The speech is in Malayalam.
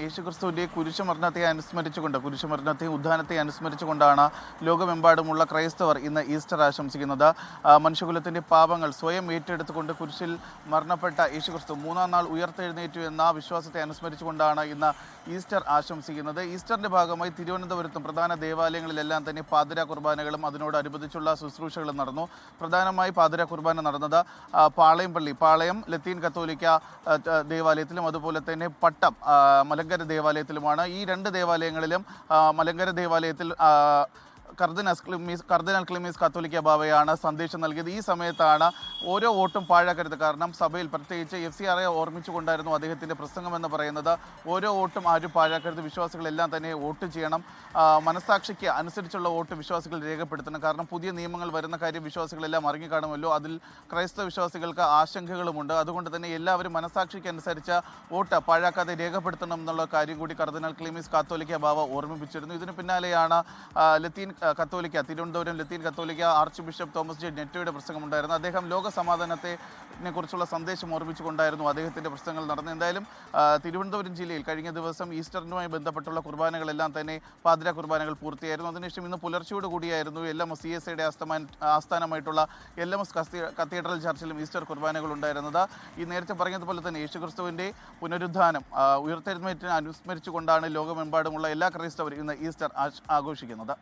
യേശുക്രിസ്തുവിന്റെ കുരിശുമരണത്തെ അനുസ്മരിച്ചുകൊണ്ട് കുരിശുമരണത്തെയും ഉദ്ധാനത്തെ അനുസ്മരിച്ചുകൊണ്ടാണ് ലോകമെമ്പാടുമുള്ള ക്രൈസ്തവർ ഇന്ന് ഈസ്റ്റർ ആശംസിക്കുന്നത്. മനുഷ്യകുലത്തിന്റെ പാപങ്ങൾ സ്വയം ഏറ്റെടുത്തുകൊണ്ട് കുരിശിൽ മരണപ്പെട്ട യേശുക്രിസ്തു മൂന്നാം നാൾ ഉയർത്തെഴുന്നേറ്റു എന്ന വിശ്വാസത്തെ അനുസ്മരിച്ചുകൊണ്ടാണ് ഇന്ന് ഈസ്റ്റർ ആശംസിക്കുന്നത്. ഈസ്റ്ററിന്റെ ഭാഗമായി തിരുവനന്തപുരത്തും പ്രധാന ദേവാലയങ്ങളിലെല്ലാം തന്നെ പാതിര കുർബാനകളും അതിനോടനുബന്ധിച്ചുള്ള ശുശ്രൂഷകളും നടന്നു. പ്രധാനമായി പാതിര കുർബാന നടന്നത് പാളയം ലത്തീൻ കത്തോലിക്ക ദേവാലയത്തിലും അതുപോലെ തന്നെ പട്ടം മലങ്കര ദേവാലയത്തിലുമാണ്. ഈ രണ്ട് ദേവാലയങ്ങളിലും മലങ്കര ദേവാലയത്തിൽ കർദിനാൾ ക്ലിമീസ് കാത്തോലിക്ക ബാവയാണ് സന്ദേശം നൽകിയത്. ഈ സമയത്താണ് ഓരോ വോട്ടും പാഴാക്കരുത്. കാരണം സഭയിൽ പ്രത്യേകിച്ച് FCRA ഓർമ്മിച്ചുകൊണ്ടായിരുന്നു അദ്ദേഹത്തിൻ്റെ പ്രസംഗം എന്ന് പറയുന്നത്. ഓരോ വോട്ടും ആരും പാഴാക്കരുത്, വിശ്വാസികളെല്ലാം തന്നെ വോട്ട് ചെയ്യണം, മനസാക്ഷിക്ക് അനുസരിച്ചുള്ള വോട്ട് വിശ്വാസികൾ രേഖപ്പെടുത്തണം. കാരണം പുതിയ നിയമങ്ങൾ വരുന്ന കാര്യം വിശ്വാസികളെല്ലാം അറിഞ്ഞുകാണുമല്ലോ. അതിൽ ക്രൈസ്തവ വിശ്വാസികൾക്ക് ആശങ്കകളുമുണ്ട്. അതുകൊണ്ട് തന്നെ എല്ലാവരും മനസാക്ഷിക്ക് അനുസരിച്ച് വോട്ട് പാഴാക്കാതെ രേഖപ്പെടുത്തണം എന്നുള്ള കാര്യം കൂടി കർദിനാൾ ക്ലിമീസ് കാത്തോലിക്ക ബാവ ഓർമ്മിപ്പിച്ചിരുന്നു. ഇതിന് പിന്നാലെയാണ് തിരുവനന്തപുരം ലത്തീൻ കത്തോലിക്ക ആർച്ച് ബിഷപ്പ് തോമസ് ജെ നെറ്റോയുടെ പ്രസംഗമുണ്ടായിരുന്നു. അദ്ദേഹം ലോക സമാധാനത്തെ കുറിച്ചുള്ള സന്ദേശം ഓർമ്മിച്ചുകൊണ്ടായിരുന്നു അദ്ദേഹത്തിൻ്റെ പ്രസംഗങ്ങൾ നടന്നത്. എന്തായാലും തിരുവനന്തപുരം ജില്ലയിൽ കഴിഞ്ഞ ദിവസം ഈസ്റ്ററിനുമായി ബന്ധപ്പെട്ടുള്ള കുർബാനകളെല്ലാം തന്നെ പാതിര കുർബാനകൾ പൂർത്തിയായിരുന്നു. അതിനുശേഷം ഇന്ന് പുലർച്ചയോടുകൂടിയായിരുന്നു LMS CSIയുടെ ആസ്ഥാനമായിട്ടുള്ള LMS കത്തീഡ്രൽ ചർച്ചിലും ഈസ്റ്റർ കുർബാനകൾ ഉണ്ടായിരുന്നത്. ഈ നേരത്തെ പറഞ്ഞതുപോലെ തന്നെ യേശുക്രിസ്തുവിൻ്റെ പുനരുദ്ധാനം ഉയർത്തെഴുന്നേറ്റിനെ അനുസ്മരിച്ചുകൊണ്ടാണ് ലോകമെമ്പാടുമുള്ള എല്ലാ ക്രൈസ്തവരും ഇന്ന് ഈസ്റ്റർ ആഘോഷിക്കുന്നത്.